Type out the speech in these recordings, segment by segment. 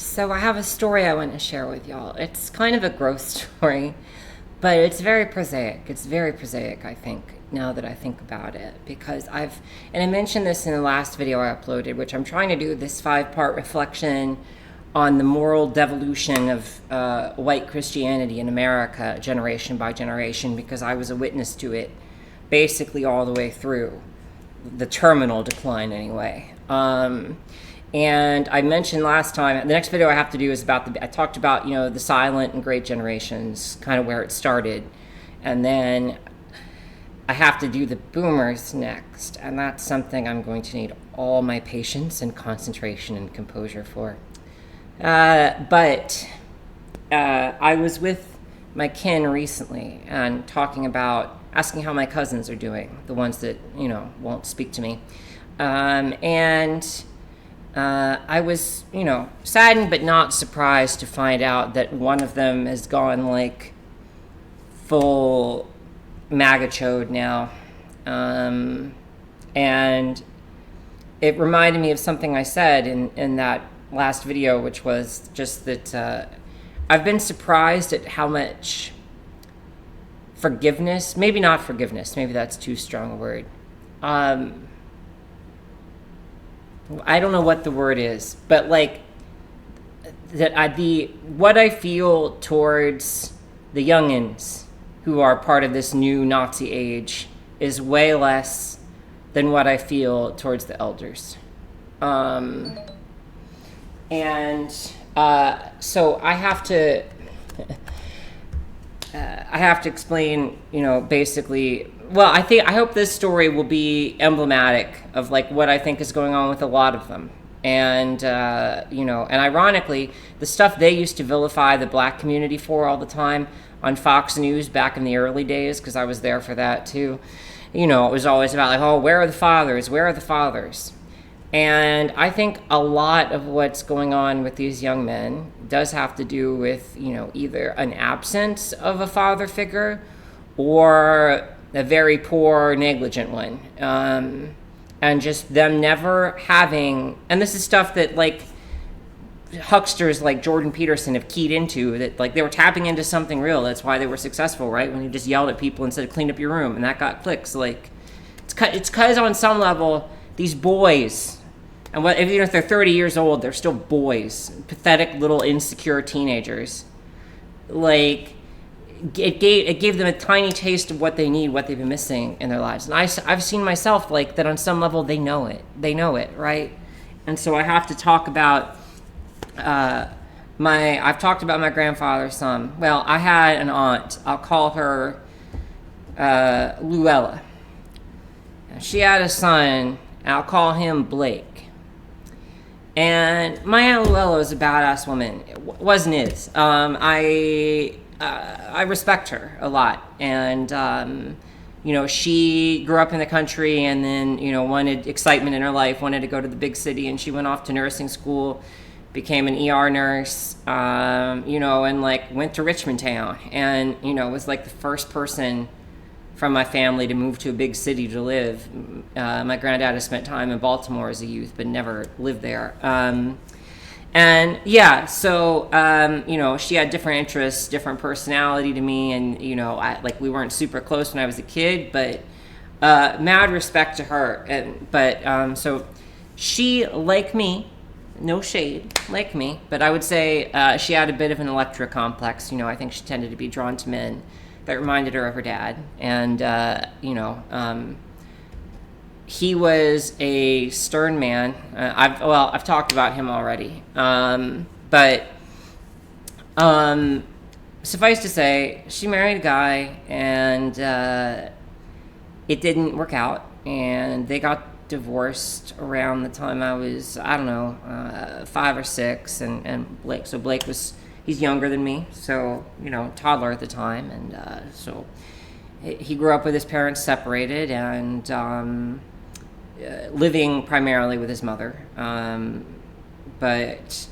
So I have a story I want to share with y'all. It's kind of a gross story, but it's very prosaic. It's very prosaic, I think, now that I think about it, because and I mentioned this in the last video I uploaded, which I'm trying to do this 5-part reflection on the moral devolution of white Christianity in America, generation by generation, because I was a witness to it basically all the way through the terminal decline anyway. And I mentioned last time, the next video I have to do is I talked about, the silent and great generations, kind of where it started. And then I have to do the boomers next. And that's something I'm going to need all my patience and concentration and composure for. But I was with my kin recently and asking how my cousins are doing, the ones that, won't speak to me. I was, saddened but not surprised to find out that one of them has gone like full MAGA chode now. And it reminded me of something I said in that last video, which was just that I've been surprised at how much forgiveness, maybe not forgiveness, maybe that's too strong a word. I don't know what the word is, but what I feel towards the youngins who are part of this new Nazi age is way less than what I feel towards the elders. So I have to explain, basically. Well, I hope this story will be emblematic of what I think is going on with a lot of them. And, and ironically, the stuff they used to vilify the black community for all the time on Fox News back in the early days, because I was there for that too, it was always about where are the fathers? Where are the fathers? And I think a lot of what's going on with these young men does have to do with, either an absence of a father figure or a very poor, negligent one. And just them never having, and this is stuff that hucksters like Jordan Peterson have keyed into, that they were tapping into something real. That's why they were successful, right? When you just yelled at people and said, clean up your room, and that got clicks. It's because on some level, these boys, and even if they're 30 years old, they're still boys, pathetic little insecure teenagers. It gave them a tiny taste of what they need, what they've been missing in their lives. And I've seen myself that on some level they know it, right? And so I have to talk about I've talked about my grandfather some. Well, I had an aunt, I'll call her Luella. She had a son, and I'll call him Blake. And my Aunt Luella was a badass woman. Wasn't is. I respect her a lot. And, she grew up in the country and then, wanted excitement in her life, wanted to go to the big city. And she went off to nursing school, became an ER nurse, and went to Richmond Town. And, was the first person from my family to move to a big city to live. My granddad has spent time in Baltimore as a youth, but never lived there. She had different interests, different personality to me, and we weren't super close when I was a kid, but mad respect to her. So she, like me, no shade, like me, but I would say she had a bit of an Electra complex. I think she tended to be drawn to men that reminded her of her dad, and he was a stern man. I've talked about him already. But suffice to say, she married a guy, and it didn't work out, and they got divorced around the time I was, 5 or 6, and Blake he's younger than me, so, toddler at the time, and so he grew up with his parents separated, and living primarily with his mother. But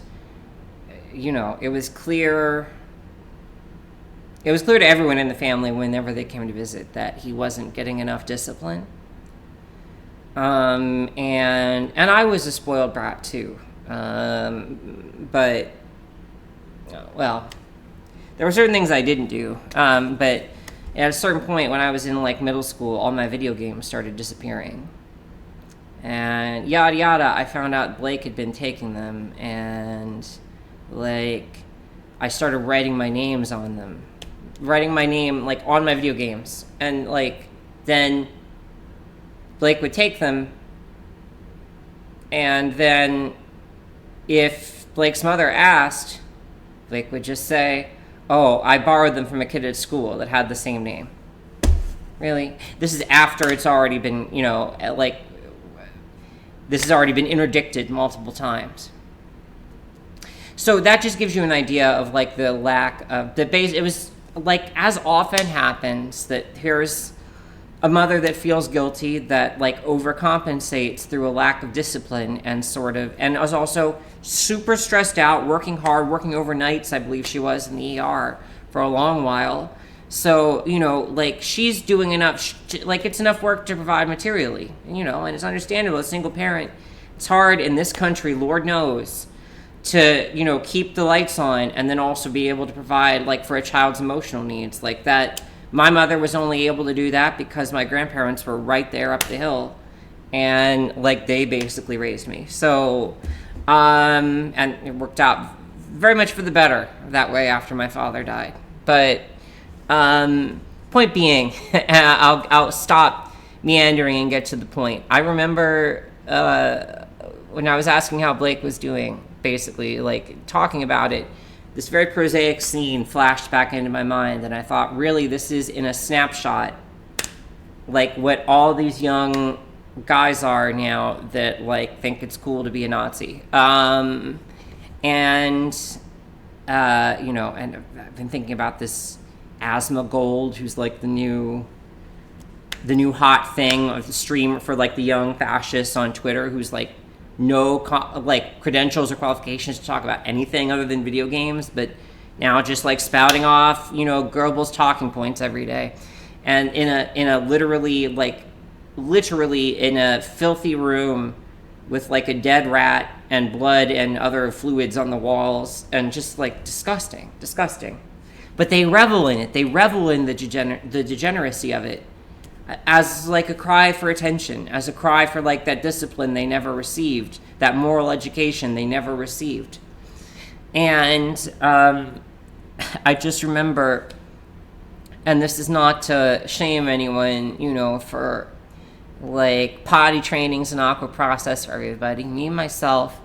it was clear to everyone in the family whenever they came to visit that he wasn't getting enough discipline. And I was a spoiled brat too. But well, there were certain things I didn't do, but at a certain point when I was in like middle school, all my video games started disappearing. And yada yada, I found out Blake had been taking them, and like I started writing my names on them. Writing my name like on my video games. And like then Blake would take them, and then if Blake's mother asked, Blake would just say, "Oh, I borrowed them from a kid at school that had the same name." Really? This is after it's already been, like, this has already been interdicted multiple times. So that just gives you an idea of, like, the lack of the base. It was, like, as often happens that here's a mother that feels guilty, that, like, overcompensates through a lack of discipline and is also super stressed out, working hard, working overnights, I believe she was in the ER for a long while. So, like, she's doing enough, like, it's enough work to provide materially, and it's understandable. A single parent, it's hard in this country, Lord knows, to, keep the lights on and then also be able to provide, like, for a child's emotional needs. Like that, my mother was only able to do that because my grandparents were right there up the hill, and, like, they basically raised me. So, and it worked out very much for the better that way after my father died. But point being, I'll stop meandering and get to the point. I remember when I was asking how Blake was doing, basically, like, talking about it, this very prosaic scene flashed back into my mind, and I thought, really, this is in a snapshot, like, what all these young guys are now that, like, think it's cool to be a Nazi. And I've been thinking about this Asthma Gold, who's, like, the new hot thing of the stream for, like, the young fascists on Twitter, who's, like, no credentials or qualifications to talk about anything other than video games, but now just, like, spouting off, Goebbels talking points every day. And in a literally in a filthy room with, like, a dead rat and blood and other fluids on the walls, and just, like, disgusting. But they revel in it. They revel in the degeneracy of it, as, like, a cry for attention, as a cry for, like, that discipline they never received, that moral education they never received. And I just remember, and this is not to shame anyone, for, like, potty trainings and aqua process for everybody. Me, myself,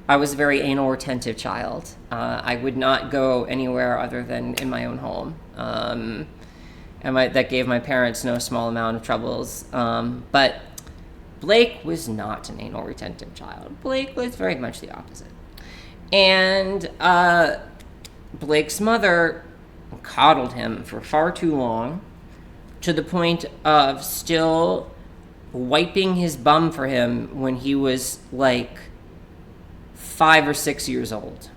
I was a very anal retentive child. I would not go anywhere other than in my own home. And that gave my parents no small amount of troubles. But Blake was not an anal retentive child. Blake was very much the opposite. And Blake's mother coddled him for far too long, to the point of still wiping his bum for him when he was, like, 5 or 6 years old.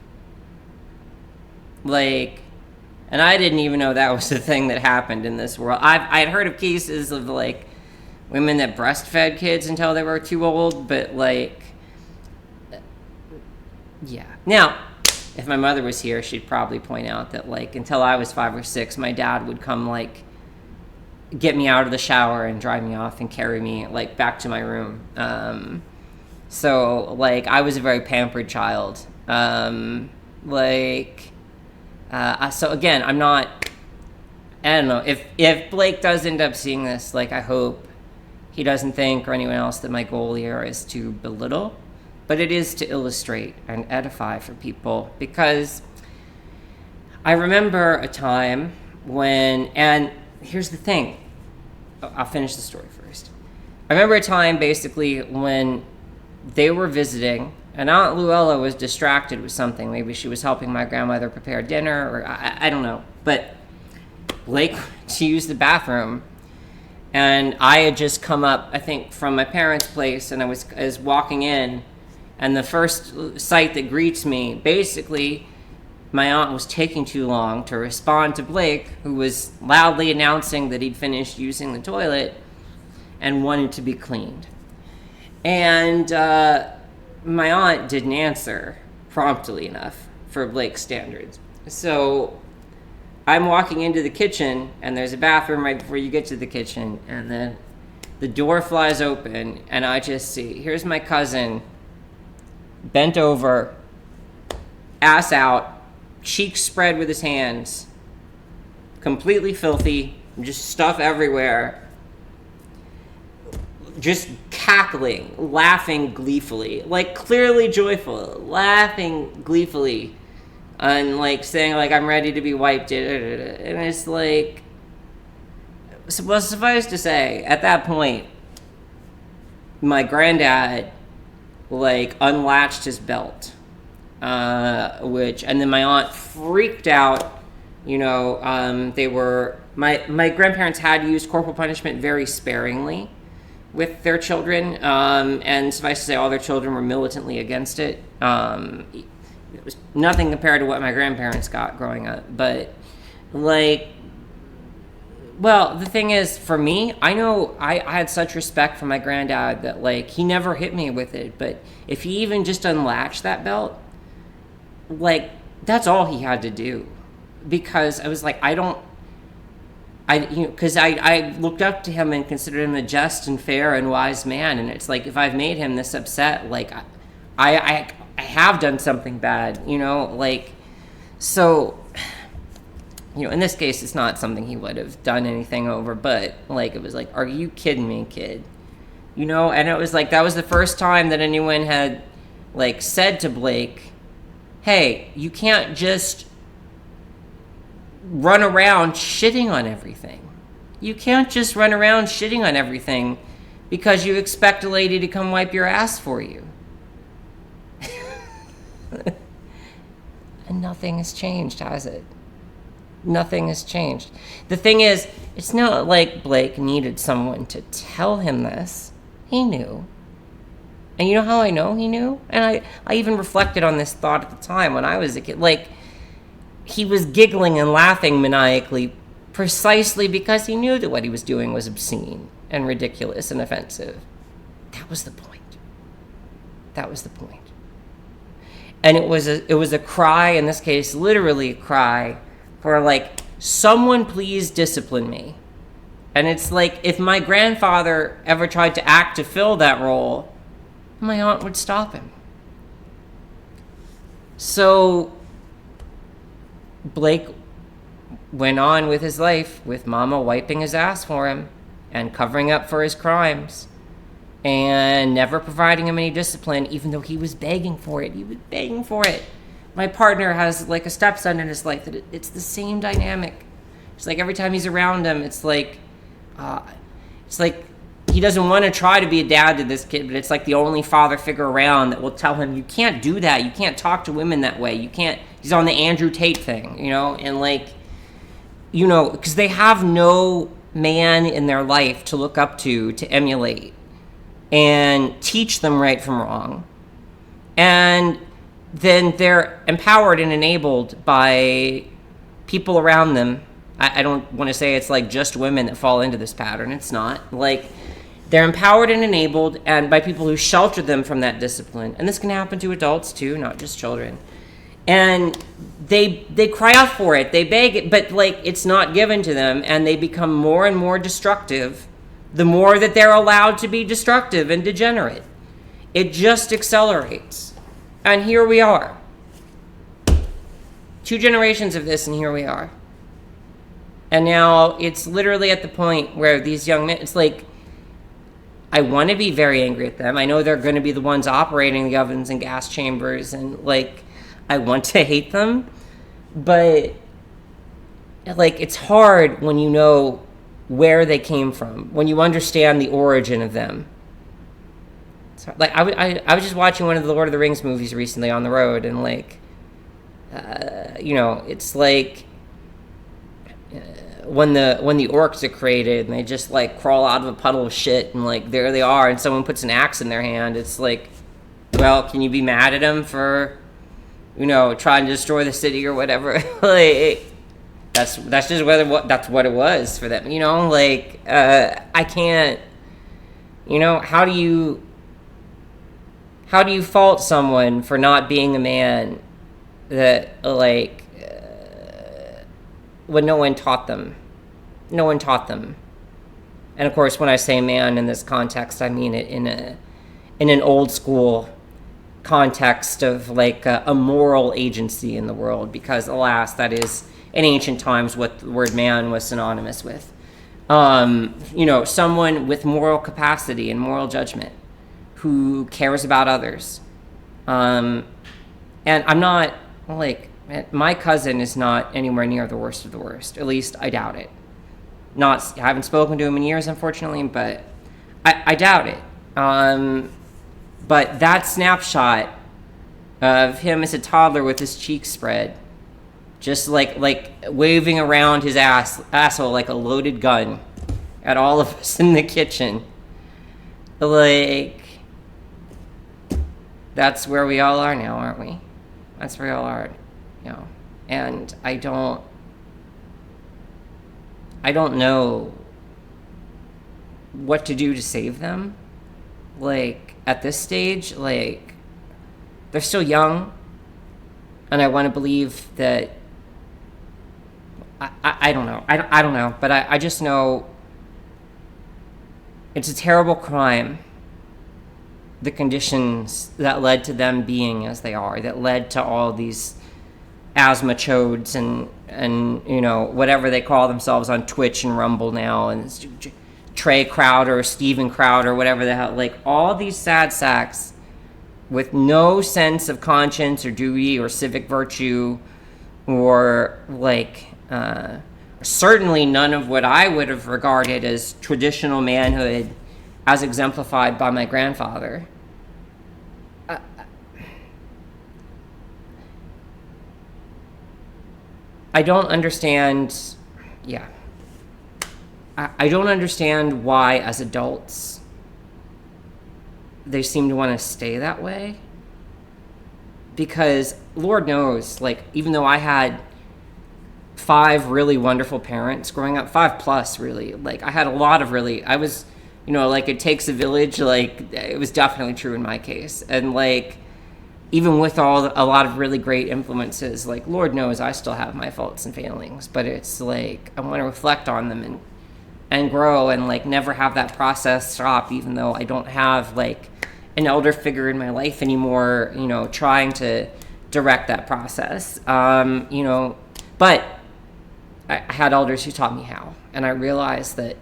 Like, and I didn't even know that was the thing that happened in this world. I had heard of cases of, like, women that breastfed kids until they were too old, but, like, yeah. Now, if my mother was here, she'd probably point out that, like, until I was 5 or 6, my dad would come, like, get me out of the shower and dry me off and carry me, like, back to my room. So, like, I was a very pampered child. So again, I don't know, if Blake does end up seeing this, like, I hope he doesn't think, or anyone else, that my goal here is to belittle, but it is to illustrate and edify for people, because I remember a time when, and here's the thing, I'll finish the story first. I remember a time, basically, when they were visiting, and Aunt Luella was distracted with something. Maybe she was helping my grandmother prepare dinner, or I don't know. But Blake went to use the bathroom, and I had just come up, I think, from my parents' place, and I was walking in, and the first sight that greets me, basically, my aunt was taking too long to respond to Blake, who was loudly announcing that he'd finished using the toilet and wanted to be cleaned. And my aunt didn't answer promptly enough for Blake's standards. So I'm walking into the kitchen, and there's a bathroom right before you get to the kitchen, and then the door flies open, and I just see, here's my cousin, bent over, ass out, cheeks spread with his hands, completely filthy, just stuff everywhere, just cackling, laughing gleefully, like clearly joyful, laughing gleefully, and like saying like I'm ready to be wiped, and it's like, well, suffice to say, at that point, my granddad like unlatched his belt, and then my aunt freaked out. They were my grandparents had used corporal punishment very sparingly with their children, and suffice to say, all their children were militantly against it. It was nothing compared to what my grandparents got growing up, but like, well, the thing is, for me, I know I had such respect for my granddad that like he never hit me with it, but if he even just unlatched that belt, like that's all he had to do, because I was like, because I looked up to him and considered him a just and fair and wise man, and it's like if I've made him this upset, like I have done something bad, like, so, in this case, it's not something he would have done anything over, but like, it was like, are you kidding me, kid? And it was like, that was the first time that anyone had like said to Blake, hey, you can't just run around shitting on everything. You can't just run around shitting on everything because you expect a lady to come wipe your ass for you. And nothing has changed, has it? Nothing has changed. The thing is, it's not like Blake needed someone to tell him this. He knew. And you know how I know he knew? And I even reflected on this thought at the time when I was a kid. Like, he was giggling and laughing maniacally precisely because he knew that what he was doing was obscene and ridiculous and offensive. That was the point. That was the point. And it was a cry, in this case, literally a cry for like, someone please discipline me. And it's like, if my grandfather ever tried to act to fill that role, my aunt would stop him. So Blake went on with his life with Mama wiping his ass for him and covering up for his crimes and never providing him any discipline, even though he was begging for it. He was begging for it. My partner has like a stepson in his life that it's the same dynamic. It's like every time he's around him, it's like he doesn't want to try to be a dad to this kid, but it's like the only father figure around that will tell him, you can't do that. You can't talk to women that way. You can't. He's on the Andrew Tate thing, and like, because they have no man in their life to look up to emulate and teach them right from wrong. And then they're empowered and enabled by people around them. I don't want to say it's like just women that fall into this pattern. It's not. Like, they're empowered and enabled and by people who shelter them from that discipline. And this can happen to adults too, not just children. And they cry out for it. They beg it, but like, it's not given to them, and they become more and more destructive the more that they're allowed to be destructive and degenerate. It just accelerates. And here we are. 2 generations of this, and here we are. And now it's literally at the point where these young men, it's like, I want to be very angry at them. I know they're going to be the ones operating the ovens and gas chambers, and like, I want to hate them. But like, it's hard when you know where they came from, when you understand the origin of them. So, like, I was just watching one of the Lord of the Rings movies recently on the road, and like, it's like when the orcs are created and they just like crawl out of a puddle of shit, and like there they are, and someone puts an axe in their hand. It's like, well, can you be mad at them for trying to destroy the city or whatever? Like, that's just that's what it was for them. I can't. How do you fault someone for not being a man that like when no one taught them. No one taught them. And of course, when I say man in this context, I mean it in an old school context of like a moral agency in the world, because alas, that is in ancient times what the word man was synonymous with. Someone with moral capacity and moral judgment who cares about others. And I'm not like, my cousin is not anywhere near the worst of the worst. At least I doubt it. I haven't spoken to him in years, unfortunately, but I doubt it. But that snapshot of him as a toddler with his cheeks spread, just like waving around his asshole like a loaded gun at all of us in the kitchen, like, that's where we all are now, aren't we? That's where we all are, And I don't know what to do to save them. Like, at this stage, like, they're still young, and I want to believe that, I don't know. I don't know, but I just know it's a terrible crime, the conditions that led to them being as they are, that led to all these asthma chodes and whatever they call themselves on Twitch and Rumble now, and Trey Crowder or Steven Crowder, whatever the hell, like all these sad sacks with no sense of conscience or duty or civic virtue, or like certainly none of what I would have regarded as traditional manhood as exemplified by my grandfather. I don't understand, I don't understand why, as adults, they seem to want to stay that way. Because, Lord knows, like, even though I had 5 really wonderful parents growing up, 5+ really, like, I had a lot of really, I was, like, it takes a village, like, it was definitely true in my case. And, like, even with a lot of really great influences, like, Lord knows I still have my faults and failings, but it's like, I want to reflect on them and grow and, like, never have that process stop, even though I don't have, like, an elder figure in my life anymore, trying to direct that process. But I had elders who taught me how, and I realized that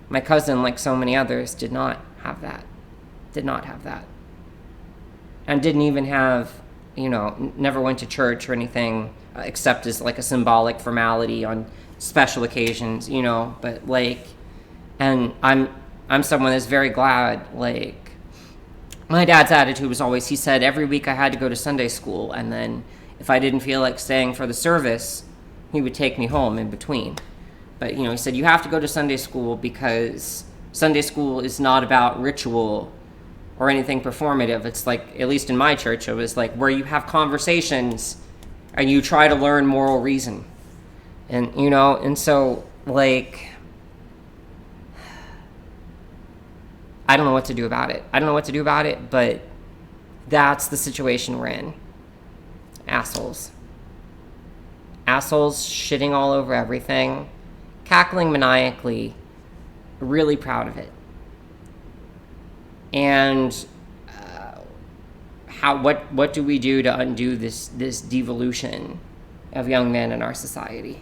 my cousin, like so many others, did not have that, and didn't even have, never went to church or anything, except as like a symbolic formality on special occasions, but like, and I'm someone that's very glad, like, my dad's attitude was always, he said every week I had to go to Sunday school, and then if I didn't feel like staying for the service, he would take me home in between. But, he said you have to go to Sunday school because Sunday school is not about ritual or anything performative. It's like, at least in my church, it was like where you have conversations and you try to learn moral reason. And, and so, like, I don't know what to do about it. But that's the situation we're in. Assholes shitting all over everything, cackling maniacally, really proud of it. And what do we do to undo this devolution of young men in our society?